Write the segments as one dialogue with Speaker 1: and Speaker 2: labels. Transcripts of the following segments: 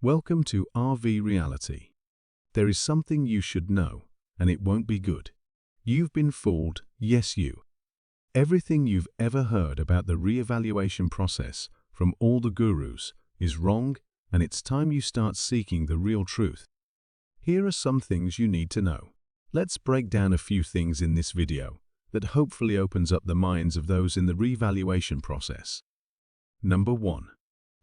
Speaker 1: Welcome to RV Reality. There is something you should know, and it won't be good. You've been fooled, yes you. Everything you've ever heard about the re-evaluation process from all the gurus is wrong, and it's time you start seeking the real truth. Here are some things you need to know. Let's break down a few things in this video that hopefully opens up the minds of those in the re-evaluation process. Number 1.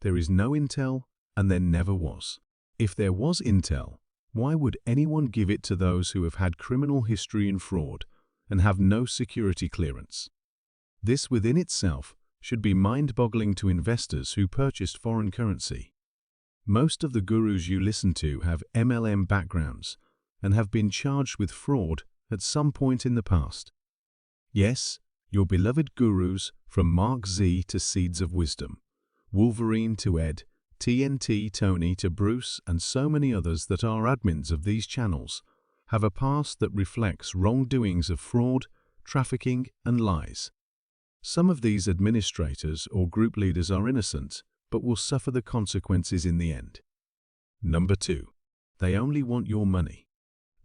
Speaker 1: There is no intel, and there never was. If there was intel, why would anyone give it to those who have had criminal history and fraud and have no security clearance? This within itself should be mind-boggling to investors who purchased foreign currency. Most of the gurus you listen to have MLM backgrounds and have been charged with fraud at some point in the past. Yes, your beloved gurus from Mark Z to Seeds of Wisdom, Wolverine to Ed, TNT Tony to Bruce, and so many others that are admins of these channels have a past that reflects wrongdoings of fraud, trafficking, and lies. Some of these administrators or group leaders are innocent, but will suffer the consequences in the end. Number 2. They only want your money.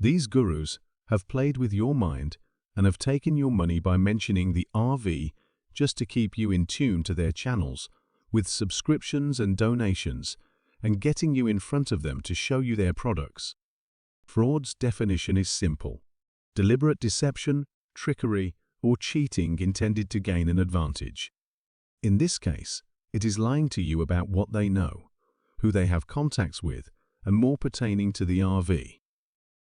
Speaker 1: These gurus have played with your mind and have taken your money by mentioning the RV just to keep you in tune to their channels with subscriptions and donations, and getting you in front of them to show you their products. Fraud's definition is simple: deliberate deception, trickery, or cheating intended to gain an advantage. In this case, it is lying to you about what they know, who they have contacts with, and more pertaining to the RV.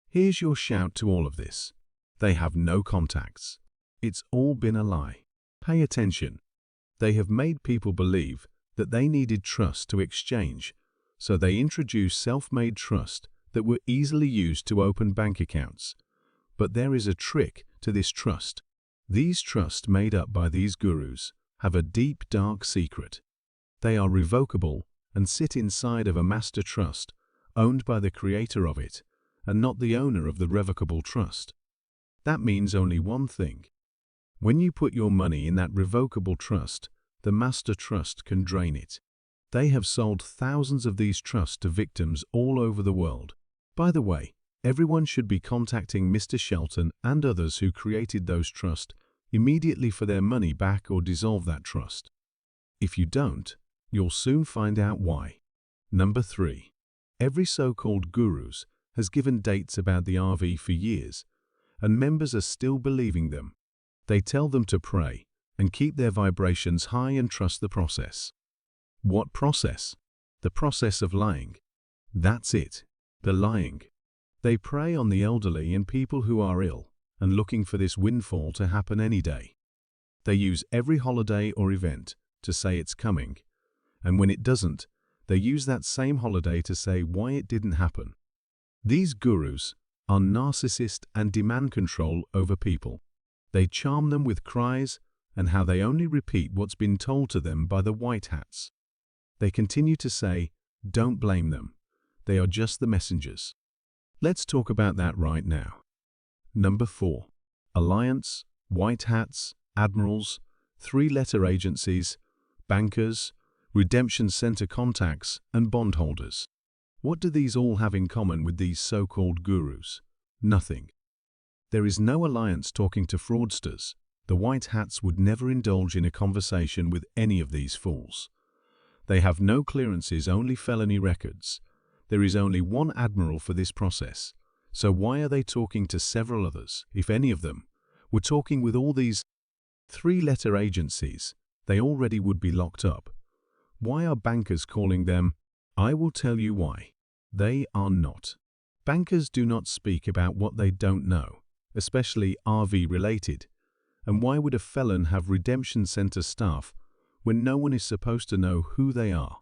Speaker 1: Here's your shout to all of this: they have no contacts. It's all been a lie. Pay attention. They have made people believe that they needed trust to exchange, so they introduced self-made trust that were easily used to open bank accounts. But there is a trick to this trust. These trusts made up by these gurus have a deep, dark secret. They are revocable and sit inside of a master trust owned by the creator of it and not the owner of the revocable trust. That means only one thing. When you put your money in that revocable trust, the master trust can drain it. They have sold thousands of these trusts to victims all over the world. By the way, everyone should be contacting Mr. Shelton and others who created those trusts immediately for their money back or dissolve that trust. If you don't, you'll soon find out why. Number 3. Every so-called gurus has given dates about the RV for years, and members are still believing them. They tell them to pray and keep their vibrations high and trust the process. What process? The process of lying. That's it, the lying. They prey on the elderly and people who are ill and looking for this windfall to happen any day. They use every holiday or event to say it's coming, and when it doesn't, they use that same holiday to say why it didn't happen. These gurus are narcissists and demand control over people. They charm them with cries and how they only repeat what's been told to them by the white hats. They continue to say, don't blame them. They are just the messengers. Let's talk about that right now. Number 4. Alliance, white hats, admirals, 3-letter agencies, bankers, redemption center contacts, and bondholders. What do these all have in common with these so-called gurus? Nothing. There is no alliance talking to fraudsters. The white hats would never indulge in a conversation with any of these fools. They have no clearances, only felony records. There is only one admiral for this process. So why are they talking to several others, if any of them were talking with all these 3-letter agencies? They already would be locked up. Why are bankers calling them? I will tell you why. They are not. Bankers do not speak about what they don't know, especially RV related. And why would a felon have redemption center staff when no one is supposed to know who they are?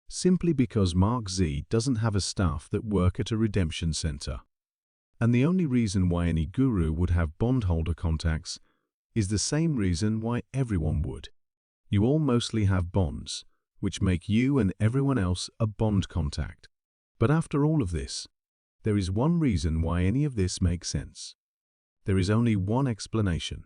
Speaker 1: Simply because Mark Z doesn't have a staff that work at a redemption center. And the only reason why any guru would have bondholder contacts is the same reason why everyone would. You all mostly have bonds, which make you and everyone else a bond contact. But after all of this, there is one reason why any of this makes sense. There is only one explanation.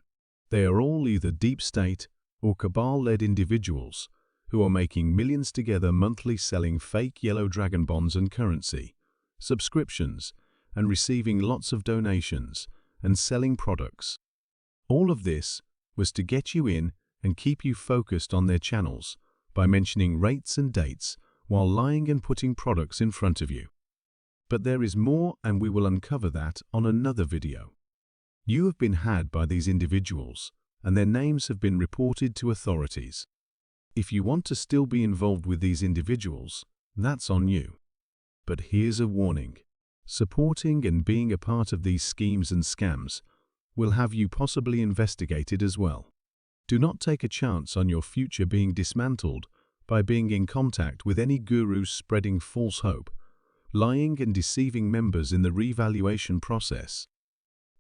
Speaker 1: They are all either deep state or cabal-led individuals who are making millions together monthly selling fake yellow dragon bonds and currency, subscriptions, and receiving lots of donations, and selling products. All of this was to get you in and keep you focused on their channels by mentioning rates and dates while lying and putting products in front of you. But there is more, and we will uncover that on another video. You have been had by these individuals, and their names have been reported to authorities. If you want to still be involved with these individuals, that's on you. But here's a warning. Supporting and being a part of these schemes and scams will have you possibly investigated as well. Do not take a chance on your future being dismantled by being in contact with any gurus spreading false hope, lying and deceiving members in the revaluation process.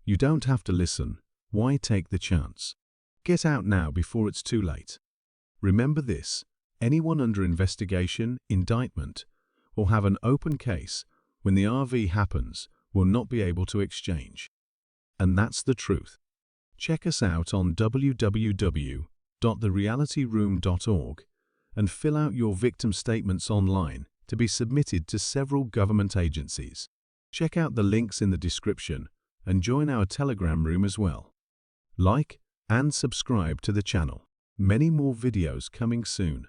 Speaker 1: You don't have to listen. Why take the chance? Get out now before it's too late. Remember this: anyone under investigation, indictment, or have an open case when the RV happens will not be able to exchange. And that's the truth. Check us out on www.therealityroom.org and fill out your victim statements online to be submitted to several government agencies. Check out the links in the description and join our Telegram room as well. Like and subscribe to the channel. Many more videos coming soon.